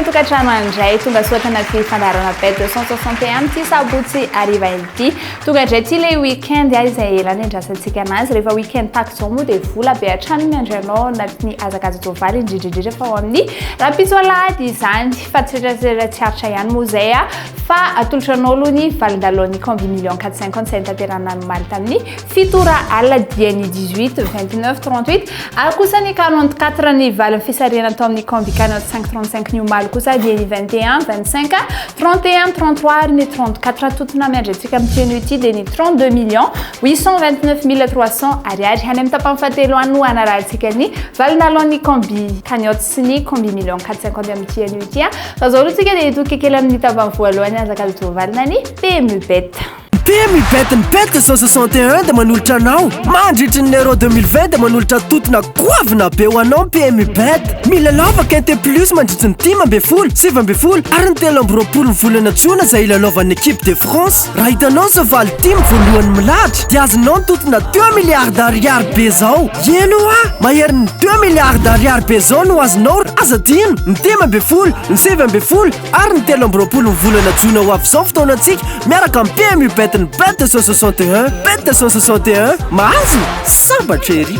Tokantrano andray tonga soatra anaty fandarana bet 261 ty sabotsy ariva ity tonga ndray ty le weekend izay elany andrasantsika anazy rehefa weekend taky zao moa dia vola be hatrany miandry anao anatin'ny azakazajovaly indrindrindrindra fa ao amin'ny rahampitsoalady izany fa tserasera tsy haritra ihany moa zay fa atolotranao aloha ny valindalony combi million 450 tanterana nomaly tamin'ny fitora alina diany 18 29 38 ary kosa ny 44 ny valiny fisariana tao amin'ny combi 45 35 ny omaly kosa dia ny 21 25 31 33 ary ny 34 totona miandry antsika miteny ity dia ny 32 millions 829 300 ariary any amin'ny tapany fahatelo any no anarahantsika ny valindalony combi cagnotte sy ny combi million 450 amin'ny tiany ity fa zao aloha tsika dia hitokekely amin'ny tapany voalohany azakazajovalina ny PMU Bet. PMU Bet ny bet 161 dia manolotra anao mandritry ny euro 2020 dia manolotra totona goavina be ho anao PMU Bet mila lava quinte plus mandritry ny 10 7 ary ny 3 ny volana jona izay ilalaovan'ny équipe de France raha hitanao zao valy team voalohany milahatra dia azonao ny totona 2 milliards d'ariary be zao elo mahery ny 2 milliards d'ariary be zao no azonao azadino ny 10 ny 7 ary ny 3 ny volana jona ho avy zao fotoanantsika miaraka amin'ny PMU Bet ny bet 261 bet 261 mahazo sambatra ery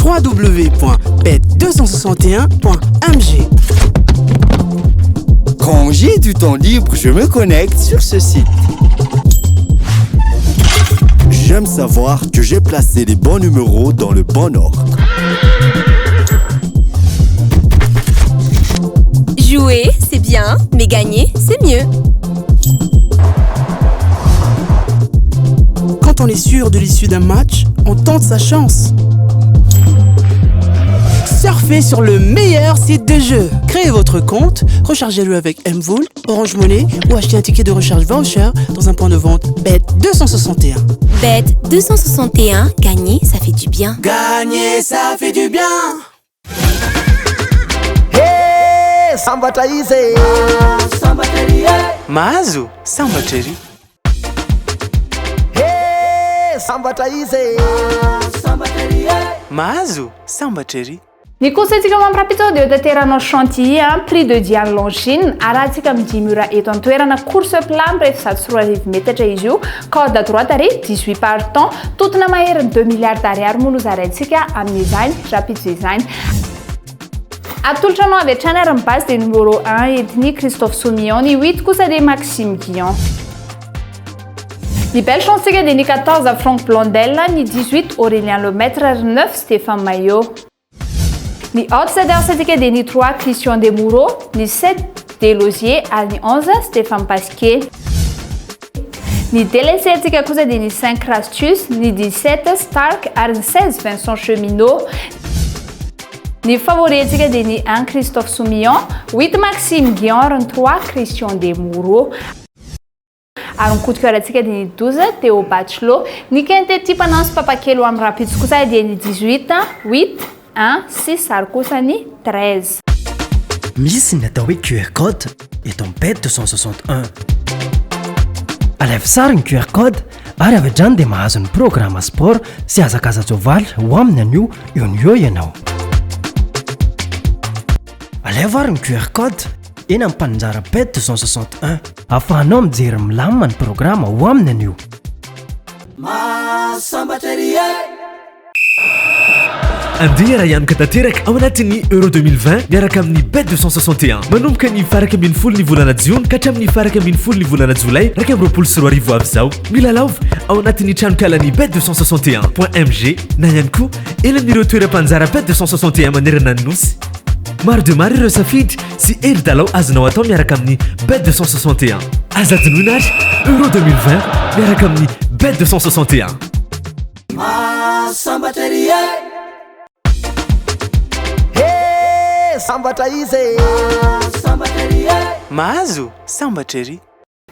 www.bet261.mg. Quand j'ai du temps libre, je me connecte sur ce site. J'aime savoir que j'ai placé les bons numéros dans le bon ordre. Jouer, c'est bien, mais gagner, c'est mieux. Quand on est sûr de l'issue d'un match, on tente sa chance. Surfez sur le meilleur site de jeu. Créez votre compte, rechargez-le avec Mvool, Orange Money ou achetez un ticket de recharge voucher dans un point de vente Bet261. Bet261, gagner, ça fait du bien. Gagner, ça fait du bien. Sambatra izy mahazo sambatra ery sambatra izy mahazo sambatra ery ny kosantsika mamiraha episode tanteranao chantilly prix de Diane Longines arahantsika midimy ora eto an-toerana course plat rehefa 7 metatra izy io code à droite ary 18 partant totona mahery 2 milliards d'ariary moa no zaraintsika amin'izany rapido izany atolotranao avy hatrany ary base dia numéro 1 entiny Christophe Soumillon ny 8 kosa dia Maxime Guillon ny belle chance tsika dia ny 14 Franck Blondel ny 18 Aurélien Lemaître ary 9 Stéphane Maillot ny outsider tsika dia ny 3 Christian Demoureau ny 7 Delosier ary ny 11 Stéphane Pasquier ny délaissé tsika kosa dia ny 5 Rastus ny 17 Stark ary ny 16 Vincent Cheminot ny favori tsika dia ny 1 Christophe Soumillon 8 Maxime Guillon ary ny 3 Christian Demoureau ary ny coup de cœur tsika dia ny 12 Théo Bachelot ny quinte type ananso papakelo amin'ny rapido kosa dia ny 18 8 1 6 ary kosa ny 13 misy ny atao hoe QR code eto amin'ny bet 261 alevy sary ny QR code ary avy hatrany dia mahazo ny programme sport sy azakazajovaly ho aminy anio eo ianao aleva ary ny QR code eny amin'ny mpananjara bet 261 ahafahanao mijery milamina ny programa ho aminy anio andeha raha ihany ka tanteraka ao anatin'ny euro 2020 miaraka amin'ny bet 261 manomboka ny faraka ambin'ny folo ny volana jiona ka hatramin'ny faraka ambin'ny folo ny volana jolay raika amby roapolo sy roa arivo avy zao mila laova ao anatin'ny tranokalan'ny bet 261.mg na ihany koa eny amin'ireo toeram-panjara bet 261 manerana ny nosy maro de maro ireo safidy sy ely dalao azonao atao miaraka amin'ny bet 261 azadinoina ary euro 2020 miaraka amin'ny bet 261 sambatra izy mahazo sambatra ery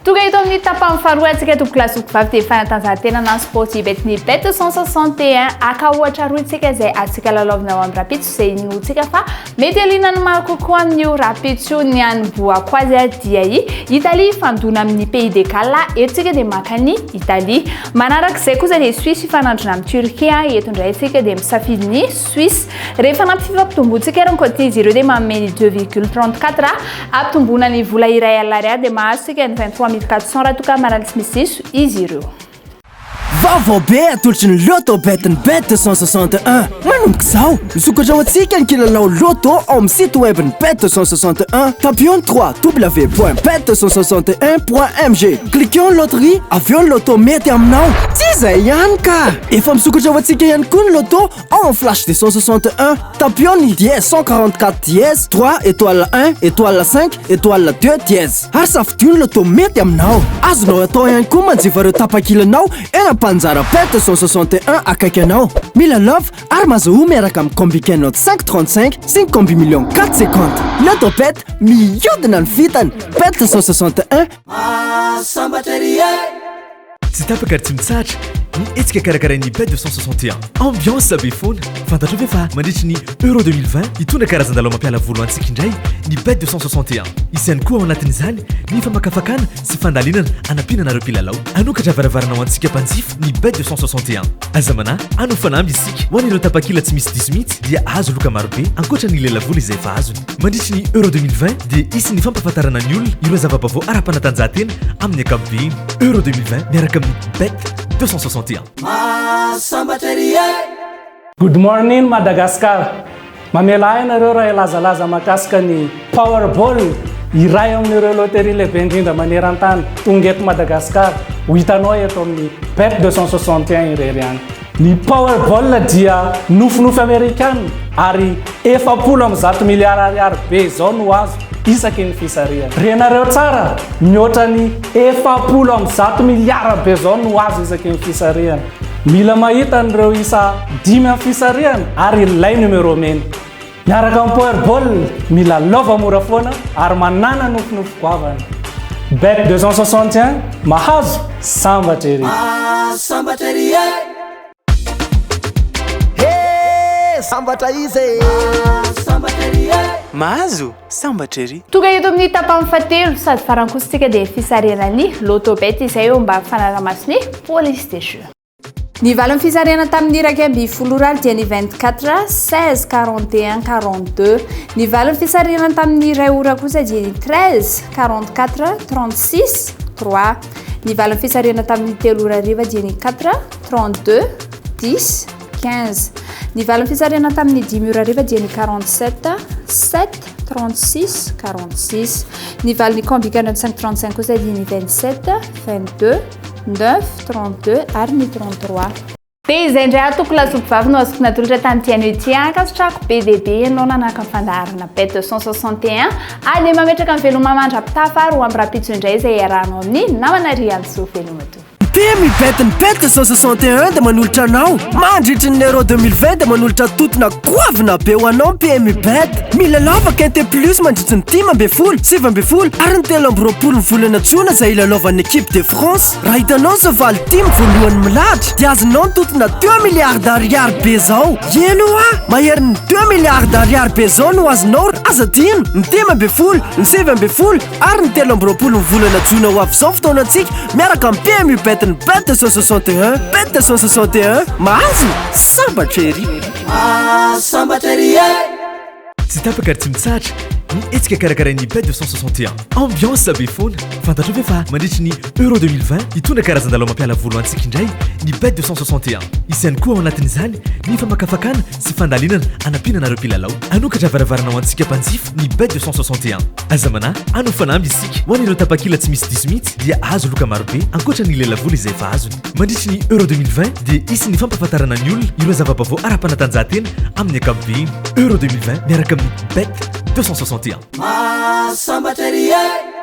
toga ito amin'ny tapany faharoa antsika toboko lasoko vavy dia fanatanjahantena na sportif betiny bet 161 aka ohatra roa itsika izay atsika lalaovina ao amin'ny rapitso izay inotsika fa mety alinany maro kokoa amin'io rapitso ny anomboako azy dia Italie fandona amin'ny pays de Galles etsika dia makany Italie manarak'izay kosa dia Suisse fanandrona amin'ny Turquie eto indray itsika dia misafidy ny Suisse rehefa nampififampitombontsika rano cotis ireo dia mameny 2,34 ampitomboana ny vola iray alariary dia mahasika ny 23 400 raha toka marany tsy misy iso izy ireo vaovao be atolotry ny loto betiny bet 261 manomboka izao misokatra ao antsika ny kilalao loto ao amin'ny site web ny bet 261 tapion 3 w.bet261.mg cliquons loterie avion loto mety aminao tsy izay ihany ka efa misokatra ao antsika ihany koa ny loto ao amin'ny flash de 161 tapion ny dièse 144 dièse 3 étoile 1 étoile 5 étoile 2 dièse ary safidio ny loto mety aminao azonao atao ihany koa manjifa ireo tapakilanao panzara bet 161 akaiky anao mila love ary mazoho miaraka amin'ny combiquet note 535 5 combi million 450 loto bet mihodina ny vitany bet 161 tsy tapaka ary tsy mitsahatra ny etsika karakarain'ny bet 261 ambiance be foana fantatro ve fa mandritry ny euro 2020 hitondra karazan-dalao mampiala volo antsika indray ny bet 261 isyany koa ao anatin'izany ny famakafakana sy fandalinana anampinanareo mpilalao anokatra varavaranao antsika mpanjifo ny bet 261 aza mana anao fanamby isika ho an'ireo tapakila tsy misy diso mihitsy dia azo loka marobe ankoatra ny lelavolo izay efa azony mandritry ny euro 2020 dia isy ny fampahafantarana ny olona ireo zava-baovao ara-panatanjahantena amin'ny ankapobeny euro 2020 miaraka amin'ny bet 261 Good morning Madagascar. Mamela ainareo raha ilazalaza makasika ny Powerball iray amin'ireo loterie lehibe indrindra maneran-tany tonga eto Madagascar ho hitanao eto amin'ny bet 261 irery any. Ny Powerball dia nofinofy amerikana ary 700 miliara ariary be zao no azo isaky ny fisariana. Renareo tsara mihoatra ny 700 miliara be zao no azo isaky ny fisariana. Mila mahita an'ireo isa 5 amin'ny fisariana ary ilay numero mena. Miaraka amin'ny Powerball mila lova mora foana ary manana nofinofy goavana. Bet 261 mahazo sambatra ery. Sambatra izy mahazo sambatra ery toga eto amin'ny tapany fahatelo sady farankositsika dia fisariana ny loto bet izay eo mba fanaraha-masony police station ny valon'ny fisariana tamin'ny iraky amby folo rary dia ny 24 16 41 42 ny valon'ny fisariana tamin'ny iray ora kosa dia ny 13 44 36 3 ny valon'ny fisariana tamin'ny telo ora ariva dia ny 4 32 10 15 ny valon'ny fisariana tamin'ny 10 ora ariva dia ny 47 7 36 46 ny valon'ny combiquet 535 kosa dia ny 27 22 9 32 ary ny 33 dia izay indray atoko lasoko vavy no azoko natolotra tany tiany hoe tia ankasotrako be dia be ianao nanaka ny fandaharana bet 261 ary dia mametraka ny veloma mandrapitafa ary ho amin'ny rapitso indray izay iarahanao amin'ny namana rianso velomato Temi betiny bet 161 dia manolotra anao mandritry ny euro 2020 dia manolotra totona goavina be ho anao PMI bet mila lava quinte plus mandritry ny 10 7 ary ny 3 ny volana tsona izay ilalaovan'ny équipe de France raha hitanao sa valy 10 voalohany milahatra dia azonao ny totona 2 milliards ariary be zao eno mahery ny 2 milliards ariary be zao no azonao aza tino ny 10 ny 7 ary ny 3 ny volana tsona ho avy zao fotoanantsika miaraka amin'ny PMI bet bet 161 bet 161 mahazo sambatra ery tsy tapaka ary tsy mitsahatra ny etsika karakarain'ny bet 261 ambiance be foana fantatro ve fa mandritry ny euro 2020 hitondra karazan-dalao mampiala volo antsika indray ny bet 261 isyany koa ao anatin'izany ny famakafakana sy fandalinana anampinanareo mpilalao anokatra varavaranao antsika mpanjifo ny bet 261 aza mana anao fanamby isika ho an'ireo tapakila tsy misy diso mihitsy dia azo loka marobe ankoatra ny lelavolo izay efa azony mandritry ny euro 2020 dia isy ny fampahafantarana ny olona ireo zava-baovao ara-panatanjahantena amin'ny ankapobeny euro 2020 miaraka amin'ny bet 261